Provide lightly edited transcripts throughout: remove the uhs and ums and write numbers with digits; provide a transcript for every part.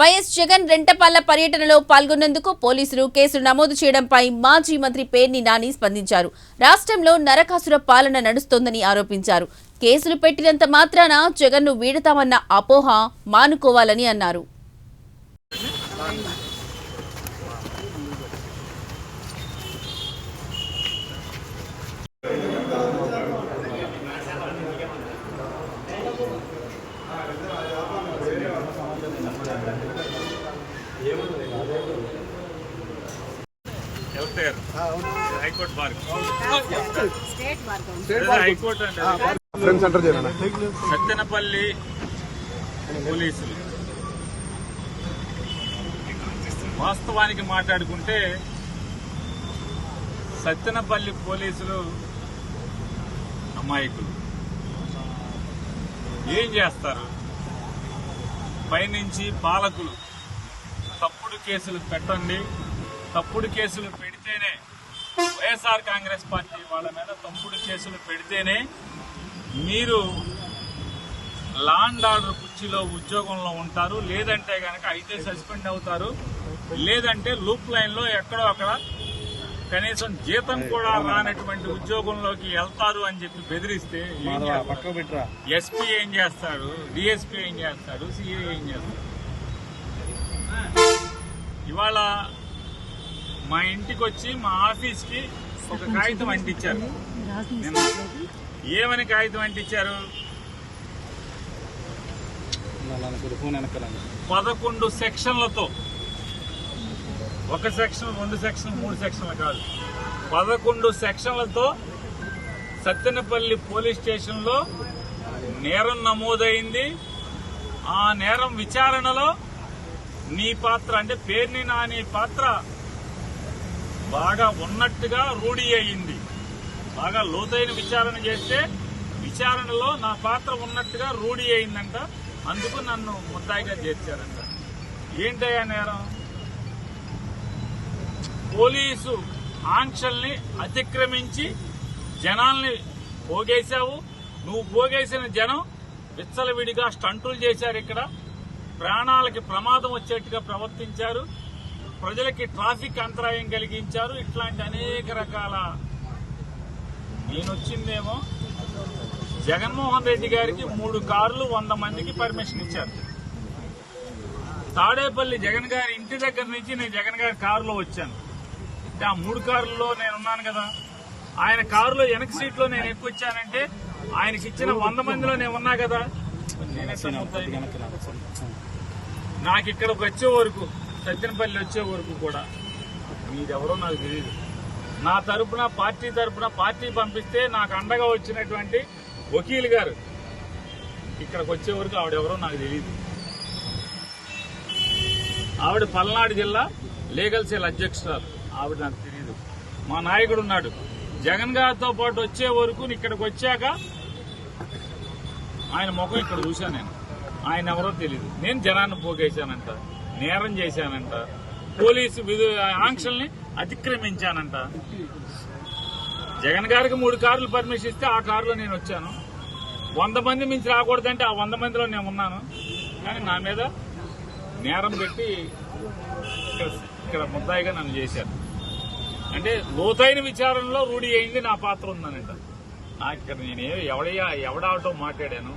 YS Jagan Rentapalla పర్యటనలో పాల్గొన్నందుకు పోలీసులు కేసులు నమోదు చేయడంపై మాజీ మంత్రి పేర్ని నాని స్పందించారు. రాష్ట్రంలో నరకాసుర పాలన నడుస్తోందని ఆరోపించారు. కేసులు పెట్టినంత మాత్రాన జగన్ను వీడతామన్న అపోహ మానుకోవాలని అన్నారు. హైకోర్టు సత్తెనపల్లి పోలీసులు వాస్తవానికి మాట్లాడుకుంటే సత్తెనపల్లి పోలీసులు అమాయకులు. ఏం చేస్తారు? పైనుంచి పాలకులు తప్పుడు కేసులు పెట్టండి, తప్పుడు కేసులు పెడితేనే వైఎస్ఆర్ కాంగ్రెస్ పార్టీ వాళ్ళ మీద తప్పుడు కేసులు పెడితేనే మీరు లా అండ్ ఆర్డర్ కుర్చీలో ఉద్యోగంలో ఉంటారు, లేదంటే కనుక అయితే సస్పెండ్ అవుతారు, లేదంటే లూప్ లైన్ లో ఎక్కడో అక్కడ కనీసం జీతం కూడా రానటువంటి ఉద్యోగంలోకి వెళ్తారు అని చెప్పి బెదిరిస్తే ఎస్పీ ఏం చేస్తాడు, డిఎస్పీ ఏం చేస్తాడు, సిఐ ఏం చేస్తాడు? ఇవాళ మా ఇంటికి వచ్చి మా ఆఫీస్ కి ఒక కాగితం అంటించారు. ఏమని కాగితం అంటించారు? 11 సెక్షన్లతో, ఒక సెక్షన్ 2 సెక్షన్ 3 సెక్షన్లు కాదు, 11 సెక్షన్లతో సత్తెనపల్లి పోలీస్ స్టేషన్ లో నేరం నమోదైంది. ఆ నేరం విచారణలో నీ పాత్ర అంటే పేర్ని నాని పాత్ర బాగా ఉన్నట్టుగా రూఢి అయింది. బాగా లోతైన విచారణ చేస్తే విచారణలో నా పాత్ర ఉన్నట్టుగా రూఢి అయిందంట. అందుకు నన్ను ముద్దాయిగా చేర్చారంట. ఏంటయ్యా నేరం? పోలీసు ఆంక్షల్ని అతిక్రమించి జనాల్ని పోగేశావు. నువ్వు పోగేసిన జనం విచ్చలవిడిగా స్టంటులు చేశారు. ఇక్కడ ప్రాణాలకి ప్రమాదం వచ్చేట్టుగా ప్రవర్తించారు, ప్రజలకి ట్రాఫిక్ అంతరాయం కలిగించారు. ఇట్లాంటి అనేక రకాల. నేనొచ్చిందేమో జగన్మోహన్ రెడ్డి గారికి 3 కార్లు 100 మందికి పర్మిషన్ ఇచ్చారు. తాడేపల్లి జగన్ గారి ఇంటి దగ్గర నుంచి నేను జగన్ గారి కారులో వచ్చాను. ఆ 3 కార్లలో నేనున్నాను కదా. ఆయన కారులో వెనక సీట్లో నేను ఎక్కువ వచ్చానంటే ఆయనకి ఇచ్చిన 100 మందిలో నేను ఉన్నా కదా. నాకు ఇక్కడికి వచ్చే వరకు, సత్తెనపల్లి వచ్చే వరకు కూడా మీరెవరో నాకు తెలియదు. నా తరపున పార్టీ పంపిస్తే నాకు అండగా వచ్చినటువంటి వకీల్ గారు ఇక్కడికి వచ్చే వరకు ఆవిడెవరో నాకు తెలియదు. ఆవిడ పల్నాడు జిల్లా లీగల్ సెల్ అధ్యక్షురాలు. ఆవిడ నాకు తెలియదు. మా నాయకుడు ఉన్నాడు. జగన్ గారితో పాటు వచ్చే వరకు ఇక్కడికి వచ్చాక ఆయన ముఖం ఇక్కడ చూశాను నేను. ఆయన ఎవరో తెలియదు. నేను జనాన్ని పోగేశానంట, నేరం చేశానంట, పోలీసు ఆంక్షల్ని అతిక్రమించానంట. జగన్ గారికి 3 కార్లు పర్మిషన్ ఇస్తే ఆ కారులో నేను వచ్చాను. 100 మంది మించి రాకూడదంటే ఆ 100 మందిలో నేను ఉన్నాను. కానీ నా మీద నేరం పెట్టి ఇక్కడ ముద్దాయిగా నన్ను చేశారు. అంటే లోతైన విచారణలో రూఢి అయింది నా పాత్ర ఉందనంట. నాకు ఇక్కడ నేను ఎవడాటో మాట్లాడాను,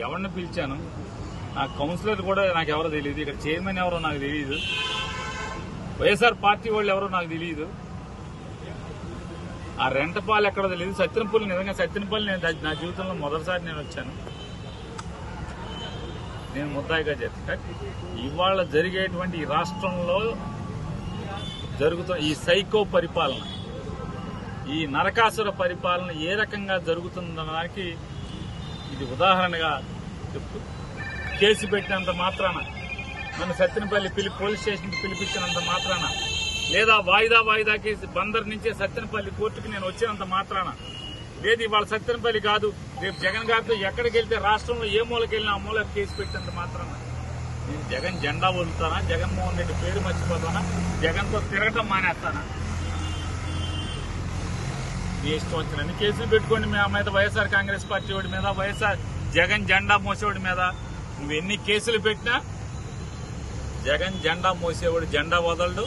ఎవరిని పిలిచాను, నాకు కౌన్సిలర్ కూడా నాకు ఎవరో తెలియదు, ఇక్కడ చైర్మన్ ఎవరో నాకు తెలియదు, వైఎస్ఆర్ పార్టీ వాళ్ళు ఎవరో నాకు తెలియదు, ఆ రెంటపాలు ఎక్కడో తెలియదు. సత్తెనపల్లి, నిజంగా సత్తెనపల్లి నా జీవితంలో మొదటిసారి నేను వచ్చాను. నేను ముద్దాయిగా చెప్తాను. ఇవాళ జరిగేటువంటి ఈ రాష్ట్రంలో జరుగుతున్న ఈ సైకో పరిపాలన, ఈ నరకాసుర పరిపాలన ఏ రకంగా జరుగుతుందనడానికి ఇది ఉదాహరణగా చెప్తూ, కేసు పెట్టినంత మాత్రాన, నన్ను సత్తెనపల్లి పోలీస్ స్టేషన్కి పిలిపించినంత మాత్రాన, లేదా వాయిదాకి బందర్ నుంచే సత్తెనపల్లి కోర్టుకి నేను వచ్చినంత మాత్రాన, లేదు ఇవాళ సత్తెనపల్లి కాదు రేపు జగన్ గారితో ఎక్కడికి వెళ్తే రాష్ట్రంలో ఏ మూలకి వెళ్ళినా ఆ మూలకి కేసు పెట్టినంత మాత్రాన నేను జగన్ జెండా వదులుతానా, జగన్మోహన్ రెడ్డి పేరు మర్చిపోతానా, జగన్తో తిరగటం మానేస్తానా? మీ ఇష్టం వచ్చినన్ని కేసులు పెట్టుకోండి. మా మీద వైఎస్ఆర్ కాంగ్రెస్ పార్టీ వాడి మీద, వైఎస్ఆర్ జగన్ జెండా మోసేవాడి మీద నువ్వు ఎన్ని కేసులు పెట్టినా జగన్ జెండా మోసేవాడు జెండా వదలడు,